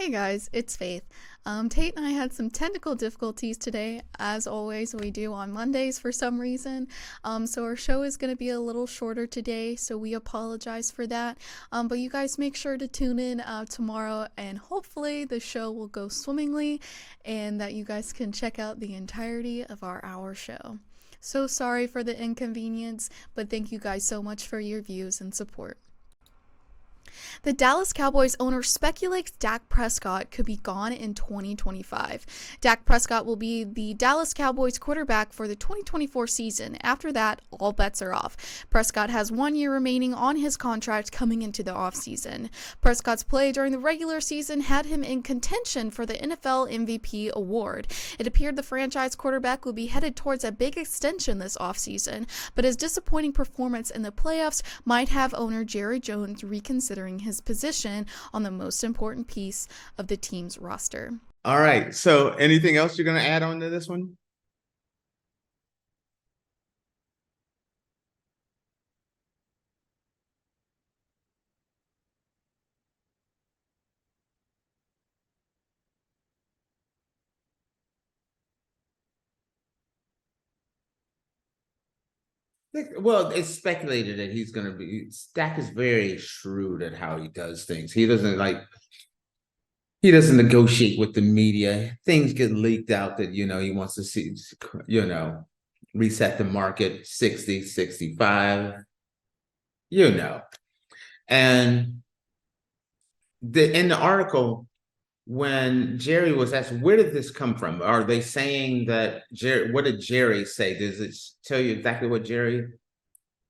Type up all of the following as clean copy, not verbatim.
Hey guys, it's Faith. Tate and I had some technical difficulties today, as always we do on Mondays for some reason. So our show is going to be a little shorter today, so we apologize for that. But you guys make sure to tune in tomorrow, and hopefully the show will go swimmingly, and that you guys can check out the entirety of our hour show. So sorry for the inconvenience, but thank you guys so much for your views and support. The Dallas Cowboys owner speculates Dak Prescott could be gone in 2025. Dak Prescott will be the Dallas Cowboys quarterback for the 2024 season. After that, all bets are off. Prescott has 1 year remaining on his contract coming into the offseason. Prescott's play during the regular season had him in contention for the NFL MVP award. It appeared the franchise quarterback would be headed towards a big extension this offseason, but his disappointing performance in the playoffs might have owner Jerry Jones reconsidering his position on the most important piece of the team's roster. All right. So anything else you're going to add on to this one? Well, it's speculated that he's going to be. Dak is very shrewd at how he does things. He doesn't negotiate with the media. Things get leaked out that, he wants to see, reset the market 60, 65, And in the article, when Jerry was asked, where did this come from? Are they saying that what did Jerry say? Does it tell you exactly what Jerry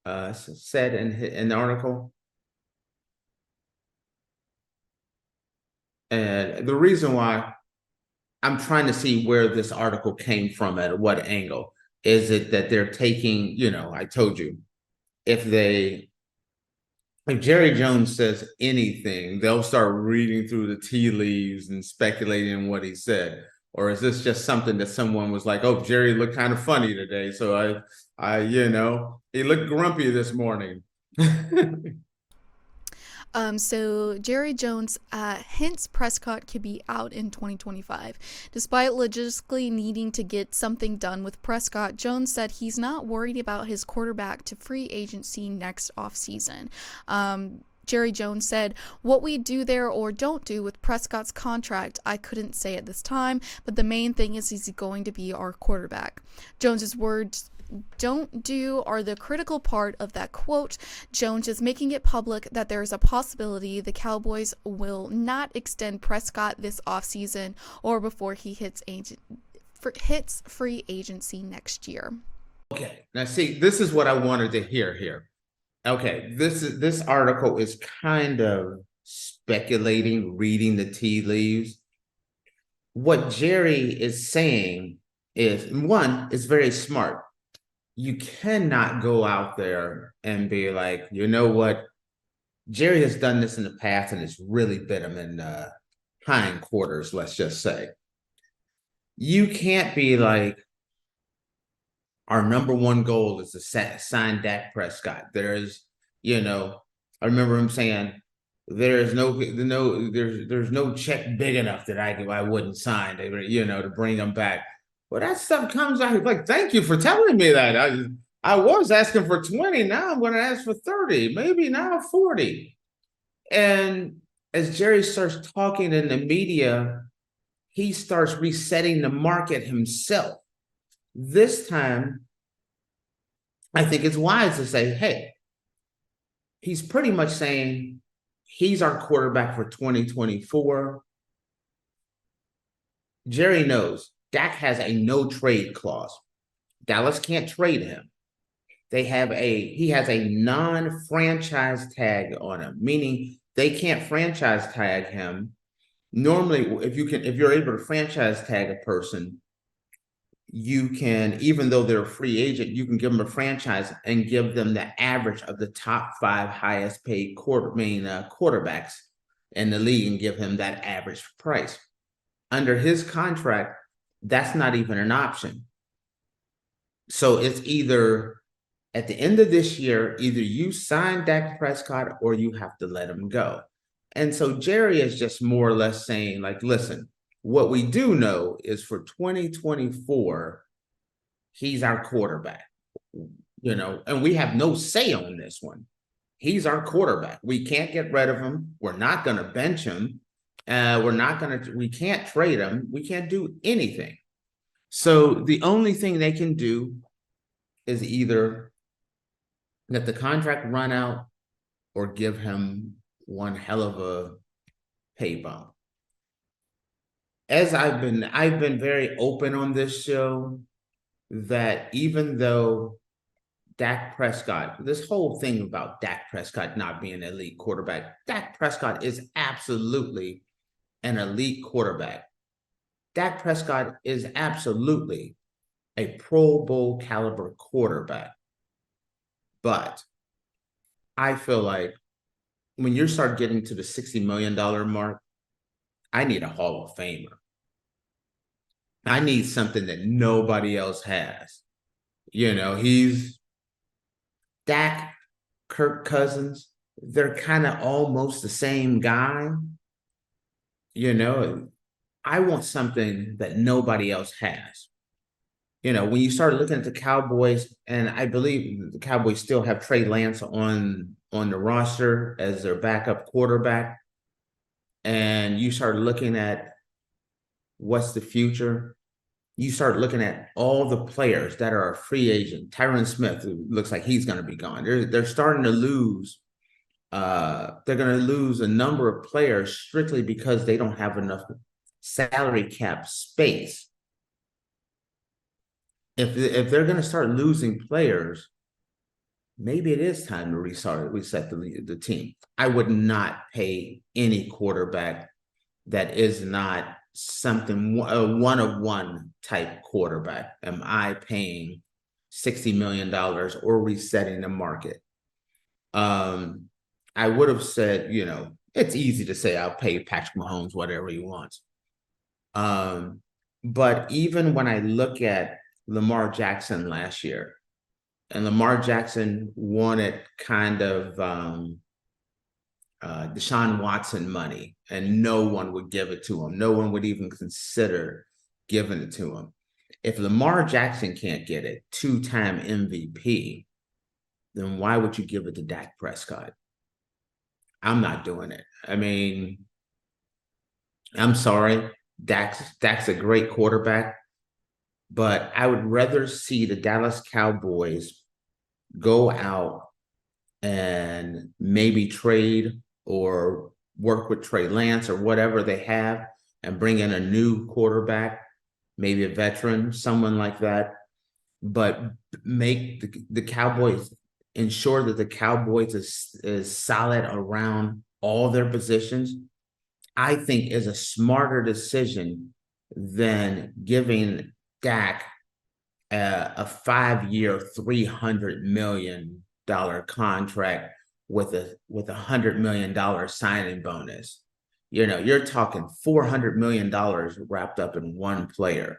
said in the article? And the reason why I'm trying to see where this article came from, at what angle. Is it that they're taking, I told you, if Jerry Jones says anything, they'll start reading through the tea leaves and speculating what he said. Or is this just something that someone was like, oh, Jerry looked kind of funny today, so he looked grumpy this morning. So Jerry Jones hints Prescott could be out in 2025. Despite logistically needing to get something done with Prescott, Jones said he's not worried about his quarterback to free agency next offseason. Jerry Jones said, what we do there or don't do with Prescott's contract, I couldn't say at this time, but the main thing is he's going to be our quarterback. Jones's words don't do are the critical part of that quote. Jones is making it public that there is a possibility the Cowboys will not extend Prescott this offseason or before he hits free agency next year. Okay, now see, this is what I wanted to hear here. Okay, this article is kind of speculating, reading the tea leaves. What Jerry is saying is, one, is very smart. You cannot go out there and be like, you know what? Jerry has done this in the past and it's really bit him in the hindquarters, let's just say. You can't be like, our number one goal is to sign Dak Prescott. There's, I remember him saying, there's no check big enough that I wouldn't sign, to bring him back. Well, that stuff comes out like, thank you for telling me that. I was asking for 20. Now I'm going to ask for 30, maybe now 40. And as Jerry starts talking in the media, he starts resetting the market himself. This time, I think it's wise to say, hey, he's pretty much saying he's our quarterback for 2024. Jerry knows Dak has a no trade clause. Dallas can't trade him. He has a non-franchise tag on him, meaning they can't franchise tag him. Normally, if you're able to franchise tag a person, you can, even though they're a free agent, you can give them a franchise and give them the average of the top 5 highest paid quarterbacks in the league and give him that average price. Under his contract, that's not even an option. So it's either at the end of this year, either you sign Dak Prescott or you have to let him go. And so Jerry is just more or less saying, like, listen, what we do know is for 2024, he's our quarterback, and we have no say on this one. He's our quarterback. We can't get rid of him. We're not going to bench him. We can't trade him. We can't do anything. So the only thing they can do is either let the contract run out or give him one hell of a pay bump. As I've been very open on this show that even though Dak Prescott, this whole thing about Dak Prescott not being an elite quarterback, Dak Prescott is absolutely an elite quarterback. Dak Prescott is absolutely a Pro Bowl caliber quarterback. But I feel like when you start getting to the $60 million mark, I need a Hall of Famer. I need something that nobody else has. He's Dak, Kirk Cousins, they're kind of almost the same guy. I want something that nobody else has. When you start looking at the Cowboys, and I believe the Cowboys still have Trey Lance on the roster as their backup quarterback, and you start looking at what's the future, you start looking at all the players that are a free agent. Tyron Smith looks like he's going to be gone. They're starting to lose. They're going to lose a number of players strictly because they don't have enough salary cap space. If they're going to start losing players, maybe it is time to reset the team. I would not pay any quarterback that is not something a one-of-one type quarterback. Am I paying $60 million or resetting the market? I would have said, it's easy to say I'll pay Patrick Mahomes whatever he wants. But even when I look at Lamar Jackson last year, and Lamar Jackson wanted kind of Deshaun Watson money, and no one would give it to him. No one would even consider giving it to him. If Lamar Jackson can't get it, two-time MVP, then why would you give it to Dak Prescott? I'm not doing it. I mean, I'm sorry. Dak's a great quarterback, but I would rather see the Dallas Cowboys go out and maybe trade or work with Trey Lance or whatever they have and bring in a new quarterback, maybe a veteran, someone like that, but make the Cowboys, ensure that the Cowboys is solid around all their positions, I think is a smarter decision than giving Dak a 5-year, $300 million contract with a $100 million signing bonus. You're talking $400 million wrapped up in one player.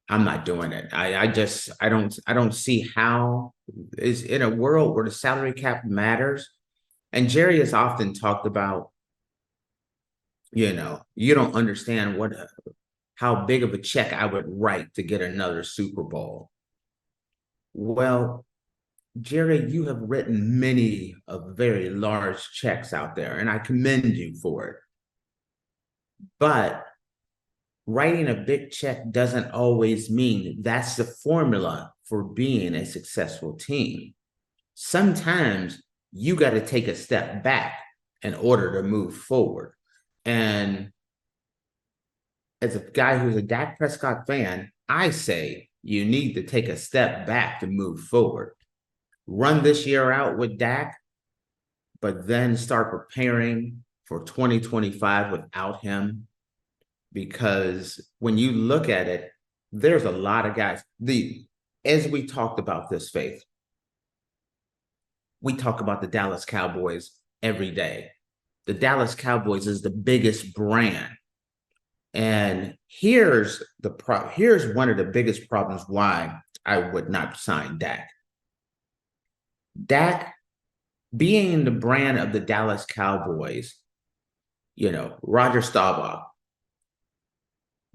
I'm not doing it. I don't see how is in a world where the salary cap matters. And Jerry has often talked about, you don't understand how big of a check I would write to get another Super Bowl. Well, Jerry, you have written many of very large checks out there, and I commend you for it. But writing a big check doesn't always mean that's the formula for being a successful team. Sometimes you got to take a step back in order to move forward. And as a guy who's a Dak Prescott fan, I say you need to take a step back to move forward. Run this year out with Dak, but then start preparing for 2025 without him. Because when you look at it, there's a lot of guys. As we talked about this, Faith, we talk about the Dallas Cowboys every day. The Dallas Cowboys is the biggest brand. And here's one of the biggest problems why I would not sign Dak. Dak, being the brand of the Dallas Cowboys, Roger Staubach,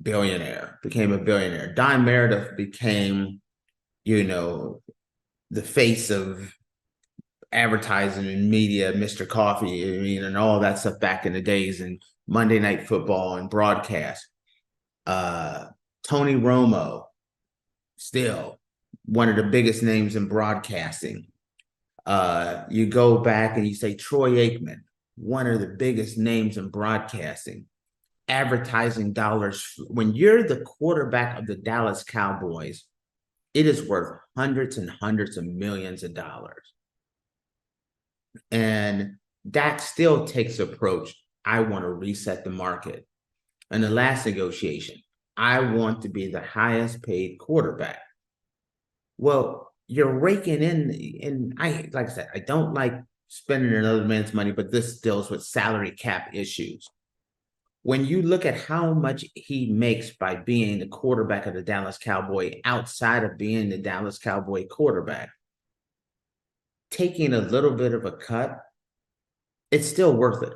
billionaire, became a billionaire. Don Meredith became, the face of advertising and media, Mr. Coffee, and all that stuff back in the days, and Monday Night Football and broadcast. Tony Romo, still one of the biggest names in broadcasting. You go back and you say Troy Aikman, one of the biggest names in broadcasting. Advertising dollars. When you're the quarterback of the Dallas Cowboys, it is worth hundreds and hundreds of millions of dollars. And Dak still takes approach, I want to reset the market. In the last negotiation, I want to be the highest paid quarterback. Well, you're raking in, and like I said, I don't like spending another man's money, but this deals with salary cap issues. When you look at how much he makes by being the quarterback of the Dallas Cowboy outside of being the Dallas Cowboy quarterback, taking a little bit of a cut, it's still worth it.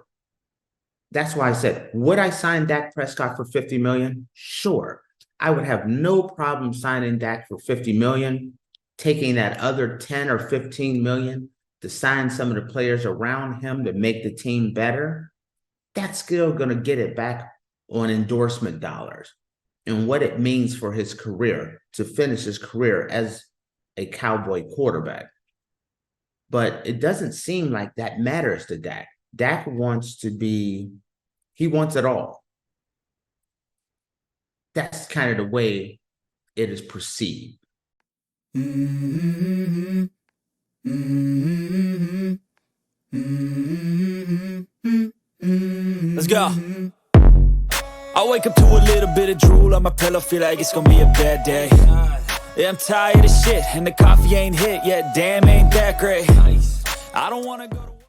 That's why I said, would I sign Dak Prescott for $50 million? Sure. I would have no problem signing Dak for $50 million, taking that other 10 or 15 million to sign some of the players around him to make the team better. That's still going to get it back on endorsement dollars and what it means for his career to finish his career as a Cowboy quarterback. But it doesn't seem like that matters to Dak. Dak wants he wants it all. That's kind of the way it is perceived. Mm-hmm. Mm-hmm. Mm-hmm. Let's go. I wake up to a little bit of drool on my pillow, feel like it's gonna be a bad day. Yeah, I'm tired of shit, and the coffee ain't hit yet, damn, ain't that great. I don't wanna go to